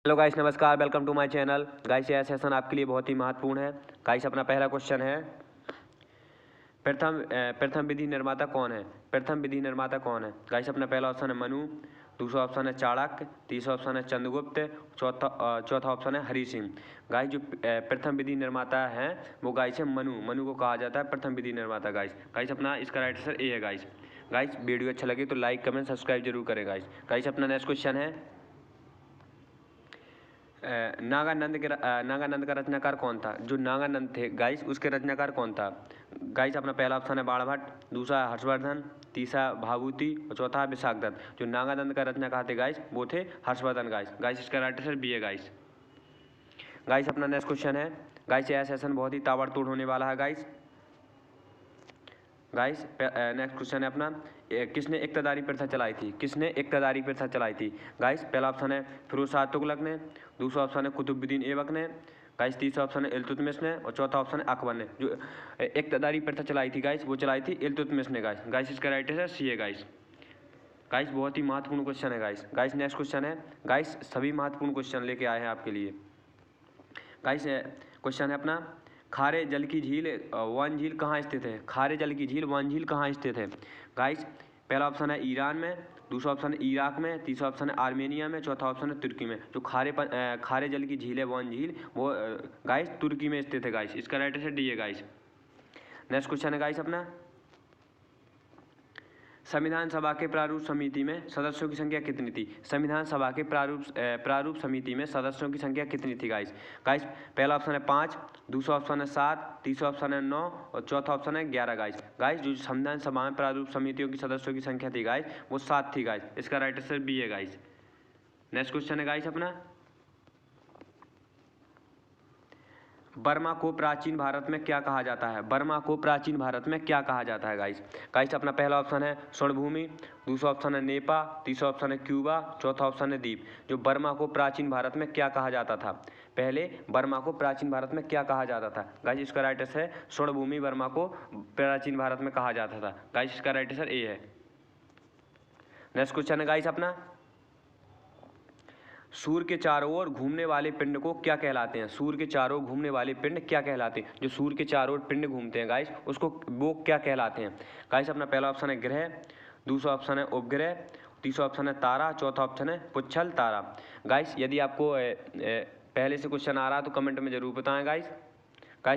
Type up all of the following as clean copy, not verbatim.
Hello guys, नमस्कार। Welcome to my channel. Guys, यह session आपके लिए बहुत ही महत्वपूर्ण है। गाइस, अपना पहला क्वेश्चन है, प्रथम विधि निर्माता कौन है? प्रथम विधि निर्माता कौन है? गाइस, अपना पहला ऑप्शन है मनु, दूसरा ऑप्शन है चाणक्य, तीसरा ऑप्शन है चंद्रगुप्त, चौथा ऑप्शन है हरि सिंह। गाइस, जो प्रथम विधि निर्माता है वो गाइस है मनु को कहा जाता है प्रथम विधि निर्माता। गाइस अपना इसका राइट आंसर ए है। गाइस वीडियो अच्छा लगे तो लाइक कमेंट सब्सक्राइब जरूर करें। गाइस अपना नेक्स्ट क्वेश्चन है, नागानंद का रचनाकार कौन था? जो नागानंद थे गाइस उसके रचनाकार कौन था? गाइस, अपना पहला ऑप्शन है बाणभट्ट, दूसरा हर्षवर्धन, तीसरा भाभूति और चौथा विशाखदत्त। जो नागानंद का रचनाकार थे गाइस वो थे हर्षवर्धन। गाइस इसका राइट आंसर बी है। गाइस अपना नेक्स्ट क्वेश्चन है, गाइस यह सेशन बहुत ही ताबड़तोड़ होने वाला है। गाइस नेक्स्ट क्वेश्चन है अपना, किसने इक्तदारी प्रथा चलाई थी? किसने इक्तदारी प्रथा चलाई थी? गाइस पहला ऑप्शन है फिरोज शाह तुगलक ने, दूसरा ऑप्शन है कुतुबुद्दीन ऐबक ने, गाइस तीसरा ऑप्शन है इल्तुतमिश ने और चौथा ऑप्शन है अकबर ने। जो इक्तदारी प्रथा चलाई थी गाइस वो चलाई थी इल्तुतमिश ने। गाइस इसका राइट आंसर सी है। गाइस बहुत ही महत्वपूर्ण क्वेश्चन है। गाइस नेक्स्ट क्वेश्चन है, गाइस सभी महत्वपूर्ण क्वेश्चन लेके आए हैं आपके लिए। गाइस क्वेश्चन है अपना, खारे जल की झील वन झील कहाँ स्थित है? खारे जल की झील वन झील कहाँ स्थित है? गाइस पहला ऑप्शन है ईरान में, दूसरा ऑप्शन है इराक में, तीसरा ऑप्शन है आर्मेनिया में, चौथा ऑप्शन है तुर्की में। जो खारे जल की झील है वन झील वो गाइस तुर्की में स्थित है। गाइस इसका राइट आंसर डी है। गाइस नेक्स्ट क्वेश्चन है गाइस अपना, संविधान सभा के प्रारूप समिति में सदस्यों की संख्या कितनी थी? संविधान सभा के प्रारूप समिति में सदस्यों की संख्या कितनी थी? गाइस पहला ऑप्शन है 5, दूसरा ऑप्शन है 7, तीसरा ऑप्शन है 9 और चौथा ऑप्शन है 11। गाइस जो संविधान सभा में प्रारूप समितियों की सदस्यों की संख्या थी गाइस वो 7 थी। गाइस इसका राइट आंसर बी है। गाइस नेक्स्ट क्वेश्चन है गाइस अपना, बर्मा को प्राचीन भारत में क्या कहा जाता है? बर्मा को प्राचीन भारत में क्या कहा जाता है? गाइस अपना पहला ऑप्शन है स्वर्णभूमि, दूसरा ऑप्शन है नेपा, तीसरा ऑप्शन है क्यूबा, चौथा ऑप्शन है द्वीप। जो बर्मा को प्राचीन भारत में क्या कहा जाता था? पहले बर्मा को प्राचीन भारत में क्या कहा जाता था? गाइस इसका राइट आंसर है स्वर्णभूमि बर्मा को प्राचीन भारत में कहा जाता था। गाइस इसका राइट आंसर ए है। नेक्स्ट क्वेश्चन है गाइस अपना, सूर्य के चारों ओर घूमने वाले पिंड को क्या कहलाते हैं? सूर्य के चारों घूमने वाले पिंड क्या कहलाते हैं? जो सूर्य के चारों ओर पिंड घूमते हैं गाइस उसको वो क्या कहलाते हैं? गाइस अपना पहला ऑप्शन है ग्रह, दूसरा ऑप्शन है उपग्रह, तीसरा ऑप्शन है तारा, चौथा ऑप्शन है पुच्छल तारा। गाइस यदि आपको पहले से क्वेश्चन आ रहा है तो कमेंट में जरूर बताएं। गाइस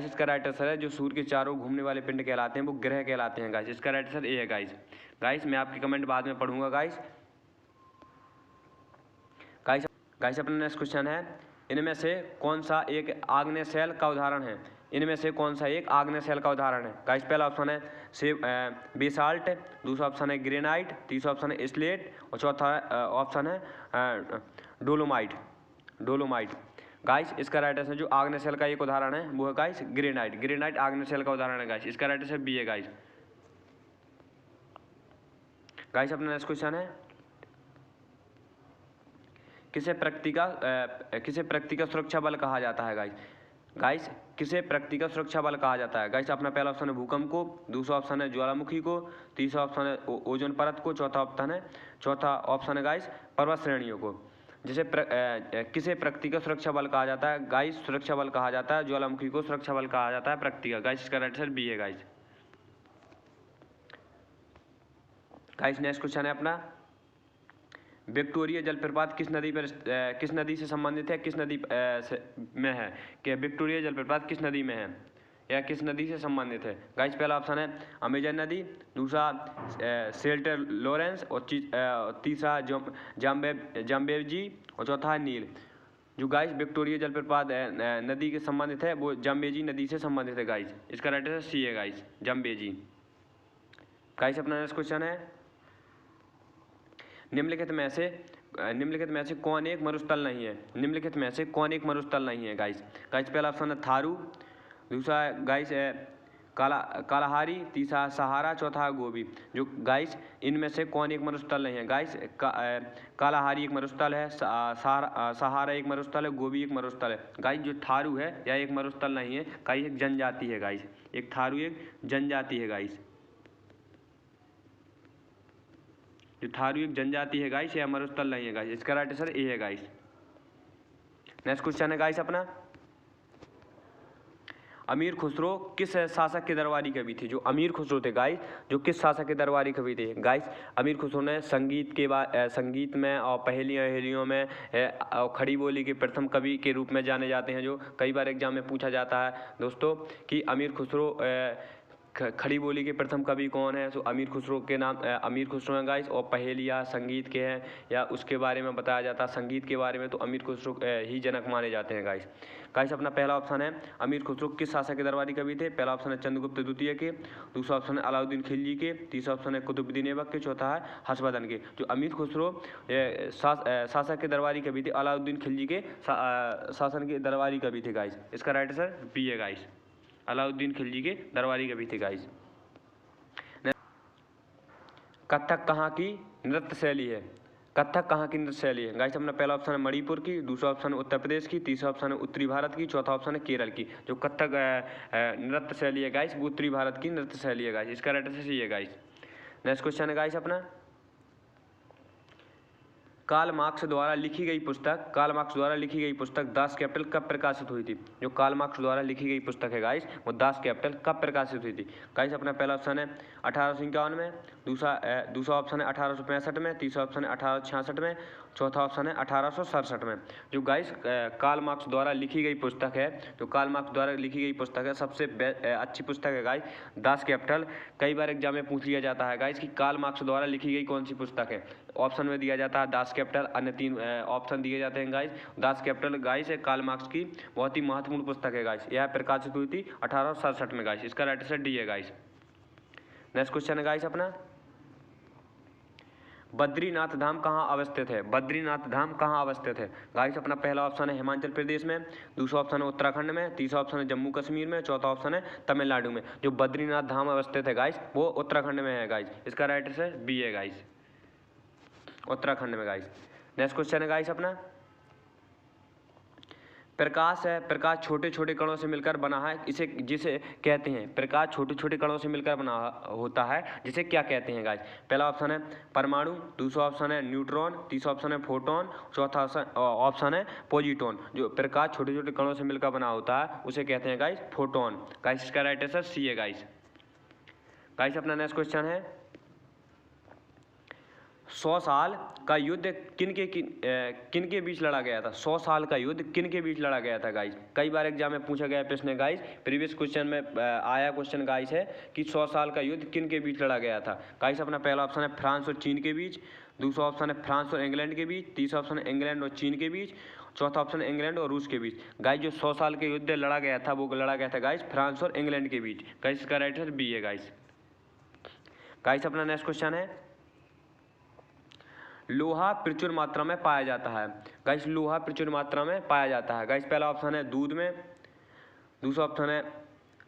इसका राइट आंसर है जो सूर्य के चारों घूमने वाले पिंड कहलाते हैं वो ग्रह कहलाते हैं। गाइस इसका राइट आंसर ए है। गाइस मैं आपके कमेंट बाद में पढ़ूंगा। गाइस अपना नेक्स्ट क्वेश्चन है, इनमें से कौन सा एक आग्नेय शैल का उदाहरण है? इनमें से कौन सा एक आग्नेय शैल का उदाहरण है? गाइस पहला ऑप्शन है बेसाल्ट, दूसरा ऑप्शन है ग्रेनाइट, तीसरा ऑप्शन है स्लेट और चौथा ऑप्शन है डोलोमाइट। गाइस इसका राइट आंसर जो आग्नेय शैल का एक उदाहरण है वो है गाइस ग्रेनाइट आग्नेय शैल का उदाहरण है। गाइस इसका राइट आंसर बी है। गाइस अपना नेक्स्ट क्वेश्चन है, किसे प्रकृति का सुरक्षा बल कहा जाता है? गाइस किसे प्रकृति का सुरक्षा बल कहा जाता है? गाइस अपना पहला ऑप्शन है भूकंप को, दूसरा ऑप्शन है ज्वालामुखी को, तीसरा ऑप्शन है ओजोन परत को, चौथा ऑप्शन है गाइस पर्वत श्रेणियों को। किसे प्रकृति का सुरक्षा बल कहा जाता है? गाइस सुरक्षा बल कहा जाता है ज्वालामुखी को सुरक्षा बल कहा जाता है प्रकृति का। गाइस इसका राइट आंसर बी है। गाइस नेक्स्ट क्वेश्चन है अपना, विक्टोरिया जलप्रपात किस नदी से संबंधित है? किस नदी में है? कि विक्टोरिया जलप्रपात किस नदी में है या किस नदी से संबंधित है? गाइस पहला ऑप्शन है अमेजन नदी, दूसरा सेल्टर लॉरेंस और तीसरा जाम्बेजी और चौथा है नील। जो गाइस विक्टोरिया जलप्रपात नदी के संबंधित है वो जाम्बेजी नदी से संबंधित है। गाइस इसका राइट आंसर सी है। जाम्बेजी। गाइस अपना नेक्स्ट क्वेश्चन है, निम्नलिखित में से कौन एक मरुस्थल नहीं है? निम्नलिखित में से कौन एक मरुस्थल नहीं है? गाइस पहला ऑप्शन है थारू, दूसरा गाइस कालाहारी, तीसरा सहारा, चौथा गोबी। जो गाइस इनमें से कौन एक मरुस्थल नहीं है? गाइस कालाहारी एक मरुस्थल है, सहारा एक मरुस्थल है, गोबी एक मरुस्थल है। गाइस जो थारू है यह एक मरुस्थल नहीं है, गाइस एक जनजाति है। गाइस एक थारू एक जनजाति है। गाइस जो थारू एक जनजाति है गाइस, यह मरुस्थल नहीं है। गाइस इसका राइट आंसर ए है। नेक्स्ट क्वेश्चन है गाइस अपना, अमीर खुसरो किस शासक के दरबारी कवि थे? जो अमीर खुसरो थे गाइस, जो किस शासक के दरबारी कवि थे गाइस? अमीर खुसरो ने संगीत में और पहेलियों अहेलियों में और खड़ी बोली के प्रथम कवि के रूप में जाने जाते हैं, जो कई बार एग्जाम में पूछा जाता है दोस्तों कि अमीर खुसरो खड़ी बोली के प्रथम कवि कौन है? तो अमीर खुसरो के नाम अमीर खुसरो हैं गाइस। और पहेलियाँ संगीत के हैं या उसके बारे में बताया जाता है संगीत के बारे में, तो अमीर खुसरो ही जनक माने जाते हैं गाइस। गाइस अपना पहला ऑप्शन है, अमीर खुसरो किस शासक के दरबारी कवि थे? पहला ऑप्शन है चंद्रगुप्त द्वितीय के, दूसरा ऑप्शन है अलाउद्दीन खिलजी के, तीसरा ऑप्शन है कुतुबुद्दीन ऐबक के, चौथा है हर्षवर्धन के। जो अमीर खुसरो शासक के दरबारी कवि थे, अलाउद्दीन खिलजी के शासन के दरबारी कवि थे गाइस। इसका राइट आंसर बी है गाइस, अलाउद्दीन खिलजी के दरबारी कवि थे गाइस। कथक कहाँ की नृत्य शैली है? कथक कहाँ की नृत्य शैली है गाइस? अपना पहला ऑप्शन है मणिपुर की, दूसरा ऑप्शन है उत्तर प्रदेश की, तीसरा ऑप्शन है उत्तरी भारत की, चौथा ऑप्शन है केरल की। जो कथक नृत्य शैली है गाइस, वो उत्तरी भारत की नृत्य शैली है गाइस। इसका राइट आंसर सही है गाइस। नेक्स्ट क्वेश्चन है गाइस अपना, कार्ल मार्क्स द्वारा लिखी गई पुस्तक दास कैपिटल कब प्रकाशित हुई थी? जो कार्ल मार्क्स द्वारा लिखी गई पुस्तक है गाइस, वो दास कैपिटल कब प्रकाशित हुई थी? गाइस अपना पहला ऑप्शन है 1851 में, दूसरा ऑप्शन है 1865 में, तीसरा ऑप्शन है 1866 में, चौथा ऑप्शन है 1867 में। जो गाइस कार्ल मार्क्स द्वारा लिखी गई पुस्तक है, जो कार्ल मार्क्स द्वारा लिखी गई पुस्तक है, सबसे अच्छी पुस्तक है गाइस दास कैपिटल। कई बार एग्जाम में पूछ लिया जाता है गाइस कि कार्ल मार्क्स द्वारा लिखी गई कौन सी पुस्तक है? ऑप्शन में दिया जाता है दास कैपिटल, अन्य 3 ऑप्शन दिए जाते हैं गाइस। दास कैपिटल गाइस है कार्ल मार्क्स की बहुत ही महत्वपूर्ण पुस्तक है गाइस। यह प्रकाशित हुई थी 1867 में गाइस। इसका राइट आंसर डी है गाइस। नेक्स्ट क्वेश्चन है गाइस अपना, बद्रीनाथ धाम कहाँ अवस्थित है? बद्रीनाथ धाम कहाँ अवस्थित है गाइस? अपना पहला ऑप्शन है हिमाचल प्रदेश में, दूसरा ऑप्शन है उत्तराखंड में, तीसरा ऑप्शन है जम्मू कश्मीर में, चौथा ऑप्शन है तमिलनाडु में। जो बद्रीनाथ धाम अवस्थित है गाइस, वो उत्तराखंड में है गाइस। इसका राइट आंसर बी है गाइस, उत्तराखंड में गाइस। नेक्स्ट क्वेश्चन है गाइस अपना, प्रकाश छोटे छोटे कणों से मिलकर बना है, इसे जिसे कहते हैं, प्रकाश छोटे छोटे कणों से मिलकर बना होता है, जिसे क्या कहते हैं गाइस? पहला ऑप्शन है परमाणु, दूसरा ऑप्शन है न्यूट्रॉन, तीसरा ऑप्शन है फोटोन, चौथा ऑप्शन है पोजिट्रॉन। जो प्रकाश छोटे छोटे कणों से मिलकर बना होता है उसे कहते हैं गाइस फोटोन। गाइस इसका राइट आंसर सी है गाइस। गाइस अपना नेक्स्ट क्वेश्चन है, 100 साल का युद्ध किन के बीच लड़ा गया था? 100 साल का युद्ध किन के बीच लड़ा गया था गाइस? कई बार एग्जाम में पूछा गया प्रश्न गाइस, प्रीवियस क्वेश्चन में आया क्वेश्चन गाइस है कि 100 साल का युद्ध किन के बीच लड़ा गया था? गाइस अपना पहला ऑप्शन है फ्रांस और चीन के बीच, दूसरा ऑप्शन है फ्रांस और इंग्लैंड के बीच, तीसरा ऑप्शन है इंग्लैंड और चीन के बीच, चौथा ऑप्शन है इंग्लैंड और रूस के बीच। गाइस जो 100 साल के युद्ध लड़ा गया था, वो लड़ा गया था गाइस फ्रांस और इंग्लैंड के बीच। गाइस इसका राइट आंसर बी है गाइस। गाइस अपना नेक्स्ट क्वेश्चन है, लोहा प्रचुर मात्रा में पाया जाता है। गाइस लोहा प्रचुर मात्रा में पाया जाता है। गाइस पहला ऑप्शन है दूध में, दूसरा ऑप्शन है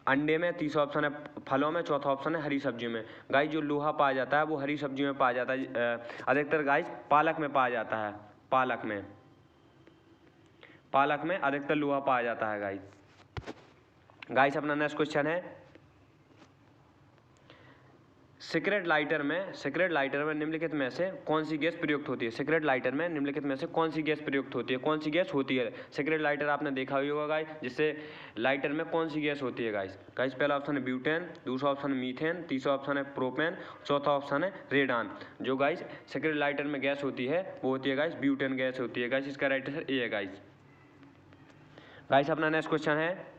अंडे में, तीसरा ऑप्शन है फलों में, चौथा ऑप्शन है हरी सब्जियों में। गाइस जो लोहा पाया जाता है वो हरी सब्जियों में पाया जाता है, अधिकतर गाइस पालक में पाया जाता है, पालक में अधिकतर लोहा पाया जाता है गाइस। गाइस अपना नेक्स्ट क्वेश्चन है, सिगरेट लाइटर में निम्नलिखित में से कौन सी गैस प्रयुक्त होती है? सिगरेट लाइटर में निम्नलिखित में से कौन सी गैस प्रयुक्त होती है? कौन सी गैस होती है? सिगरेट लाइटर आपने देखा ही होगा गाइस, जिससे लाइटर में कौन सी गैस होती है गाइस? गाइस पहला ऑप्शन है ब्यूटेन, दूसरा ऑप्शन है मीथेन, तीसरा ऑप्शन है प्रोपेन, चौथा ऑप्शन है रेडान। जो गाइस सिगरेट लाइटर में गैस होती है वो होती है गाइस ब्यूटेन गैस होती है गाइस। इसका राइट आंसर ए है गाइस। गाइस अपना नेक्स्ट क्वेश्चन है,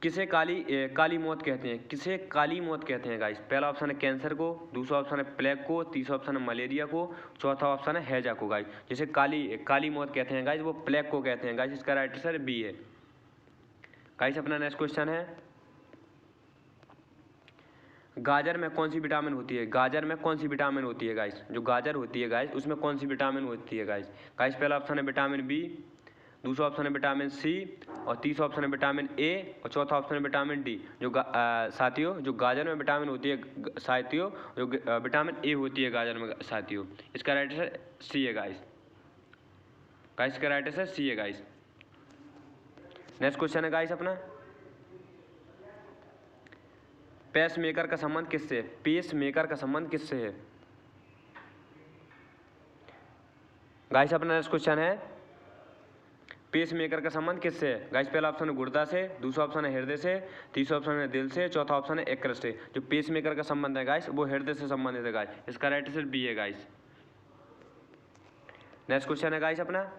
किसे काली मौत कहते हैं? किसे काली मौत कहते हैं गाइस? पहला ऑप्शन है कैंसर को, दूसरा ऑप्शन है प्लेग को, तीसरा ऑप्शन है मलेरिया को, चौथा ऑप्शन है हैजा को। गाइस जिसे काली मौत कहते हैं गाइस, वो प्लेग को कहते हैं गाइस। इसका राइट आंसर बी है। गाइस अपना नेक्स्ट क्वेश्चन है, गाजर में कौन सी विटामिन होती है? गाजर में कौन सी विटामिन होती है गाइस? जो गाजर होती है गाइस, उसमें कौन सी विटामिन होती है गाइस? गाइस पहला ऑप्शन है विटामिन बी, दूसरा ऑप्शन है विटामिन सी, और तीसरा ऑप्शन है विटामिन ए, और चौथा ऑप्शन है विटामिन डी। जो साथियों जो गाजर में विटामिन होती है साथियों, जो विटामिन ए होती है गाजर में साथियों। इसका राइट आंसर सी है गाइस। गाइस का राइट आंसर सी है गाइस। नेक्स्ट क्वेश्चन है गाइस अपना, पेस मेकर का संबंध किससे है? पेस मेकर का संबंध किससे है? गाइस अपना नेक्स्ट क्वेश्चन है पेस मेकर का संबंध किससे है? गाइस पहला ऑप्शन है गुर्दा से, दूसरा ऑप्शन है हृदय से, तीसरा ऑप्शन है दिल से, चौथा ऑप्शन है यकृत से। जो पेस मेकर का संबंध है गाइस वो हृदय से संबंधित है गाइस। इसका राइट आंसर बी है गाइस। नेक्स्ट क्वेश्चन है गाइस अपना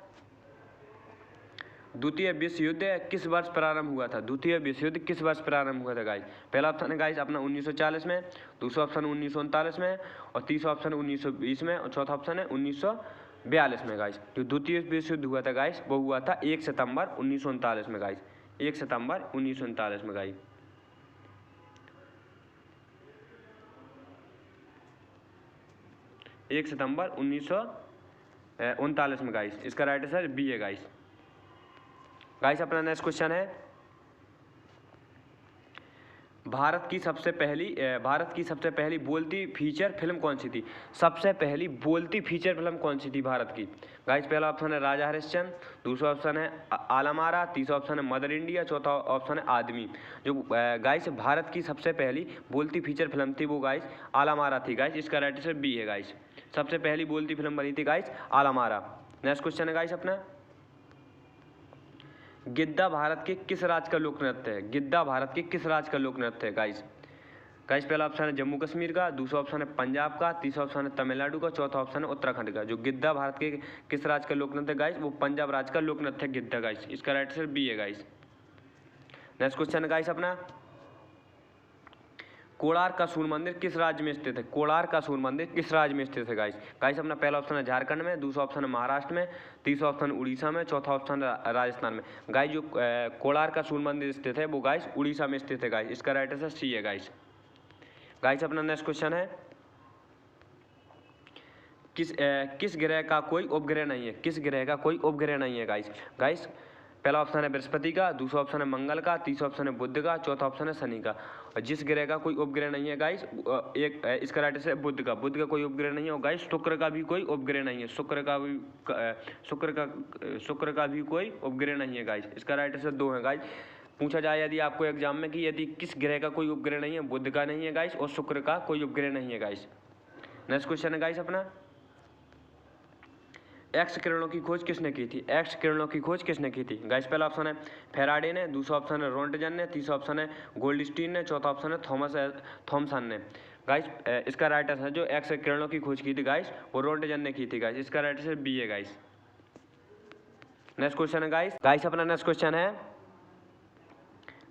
द्वितीय विश्व युद्ध किस वर्ष प्रारंभ हुआ था? द्वितीय विश्व युद्ध किस वर्ष प्रारंभ हुआ था गाइस? पहला ऑप्शन है गाइस अपना 1940 में, दूसरा ऑप्शन 1939 में और तीसरा ऑप्शन 1920 में और चौथा ऑप्शन है 1942 में गाइस। जो द्वितीय विश्व युद्ध हुआ था गाइस वो हुआ था 1 सितंबर 1939 में गाइस। 1 सितंबर 1939 में गाइस। एक सितंबर 1939 में गाइस। इसका राइट आंसर बी है गाइस। गाइस अपना नेक्स्ट क्वेश्चन है भारत की सबसे पहली बोलती फीचर फिल्म कौन सी थी? सबसे पहली बोलती फीचर फिल्म कौन सी थी भारत की? गाइस पहला ऑप्शन है राजा हरिश्चंद्र, दूसरा ऑप्शन है आलमारा, तीसरा ऑप्शन है मदर इंडिया, चौथा ऑप्शन है आदमी। जो गाइस भारत की सबसे पहली बोलती फीचर फिल्म थी वो गाइस आलमारा थी गाइस। इसका राइट आंसर बी है गाइस। सबसे पहली बोलती फिल्म बनी थी गाइस आलमारा। नेक्स्ट क्वेश्चन है गाइस अपना गिद्दा भारत के किस राज्य का लोक नृत्य है? गिद्दा भारत के किस राज्य का लोक नृत्य है गाइस? गाइस पहला ऑप्शन है जम्मू कश्मीर का, दूसरा ऑप्शन है पंजाब का, तीसरा ऑप्शन है तमिलनाडु का, चौथा ऑप्शन है उत्तराखंड का। जो गिद्दा भारत के किस राज्य का लोक नृत्य है गाइस वो पंजाब राज्य का लोक नृत्य है गिद्दा गाइस। इसका राइट आंसर बी है गाइस। नेक्स्ट क्वेश्चन है गाइस अपना कोणार्क का सूर्य मंदिर किस राज्य में स्थित है? कोणार्क का सूर्य मंदिर किस राज्य में स्थित है गाइस? गाइस अपना पहला ऑप्शन है झारखंड में, दूसरा ऑप्शन है महाराष्ट्र में, तीसरा ऑप्शन उड़ीसा में, चौथा ऑप्शन है राजस्थान में। गाइस जो कोणार्क का सूर्य मंदिर स्थित है वो गाइस उड़ीसा में स्थित है गाइस। इसका राइट आंसर सी है गाइस। गाइस अपना नेक्स्ट क्वेश्चन है किस ग्रह का कोई उपग्रह नहीं है? किस ग्रह का कोई उपग्रह नहीं है गाइस? गाइस पहला ऑप्शन है बृहस्पति का, दूसरा ऑप्शन है मंगल का, तीसरा ऑप्शन है बुध का, चौथा ऑप्शन है शनि का। और जिस ग्रह का कोई उपग्रह नहीं है गाइस इसका राइट आंसर है बुध का। बुध का कोई उपग्रह नहीं है और गाइस शुक्र का भी कोई उपग्रह नहीं है। शुक्र का भी कोई उपग्रह नहीं है गाइस। इसका राइट आंसर 2 है गाइस। पूछा जाए यदि आपको एग्जाम में कि यदि किस ग्रह का कोई उपग्रह नहीं है, बुध का नहीं है गाइस और शुक्र का कोई उपग्रह नहीं है गाइस। नेक्स्ट क्वेश्चन है गाइस अपना एक्स किरणों की खोज किसने की थी? एक्स किरणों की खोज किसने की थी? गाइस पहला ऑप्शन है फेराडे ने, दूसरा ऑप्शन है रोंटगन ने, तीसरा ऑप्शन है गोल्डस्टीन ने, चौथा ऑप्शन है थॉमसन ने। गाइस इसका राइट आंसर जो एक्स किरणों की खोज की थी गाइस वो रोंटगन ने की थी गाइस। इसका राइट आंसर बी है गाइस। नेक्स्ट क्वेश्चन है गाइस अपना नेक्स्ट क्वेश्चन है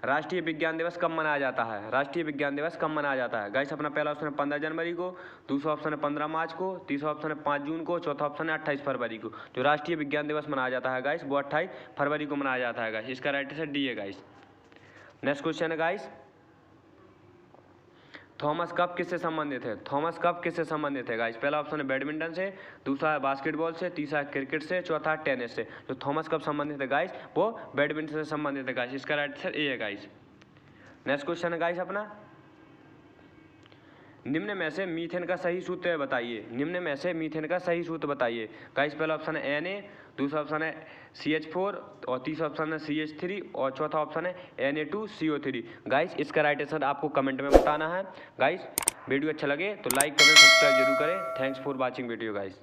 राष्ट्रीय विज्ञान दिवस कब मनाया जाता है? राष्ट्रीय विज्ञान दिवस कब मनाया जाता है? गाइस अपना पहला ऑप्शन है 15 जनवरी को, दूसरा ऑप्शन है 15 मार्च को, तीसरा ऑप्शन है 5 जून को, चौथा ऑप्शन है 28 फरवरी को। जो राष्ट्रीय विज्ञान दिवस मनाया जाता है गाइस वो 28 फरवरी को मनाया जाता है गाइस। इसका राइट आंसर डी है गाइस। नेक्स्ट क्वेश्चन है गाइस थॉमस कप किससे संबंधित है? थॉमस कप किससे संबंधित है गाइस? पहला ऑप्शन है बैडमिंटन से, दूसरा है बास्केटबॉल से, तीसरा है क्रिकेट से, चौथा है टेनिस से। जो थॉमस कप संबंधित है गाइस वो बैडमिंटन से संबंधित है गाइस। इसका राइट आंसर ए है गाइस। नेक्स्ट क्वेश्चन है गाइस अपना निम्न में से मीथेन का सही सूत्र बताइए। निम्न में से मीथेन का सही सूत्र बताइए। गाइस पहला ऑप्शन है Na, दूसरा ऑप्शन है CH4 और तीसरा ऑप्शन है CH3 और चौथा ऑप्शन है Na2CO3। गाइस इसका राइट आंसर आपको कमेंट में बताना है। गाइस वीडियो अच्छा लगे तो लाइक कमेंट सब्सक्राइब जरूर करें। Thanks for watching video guys.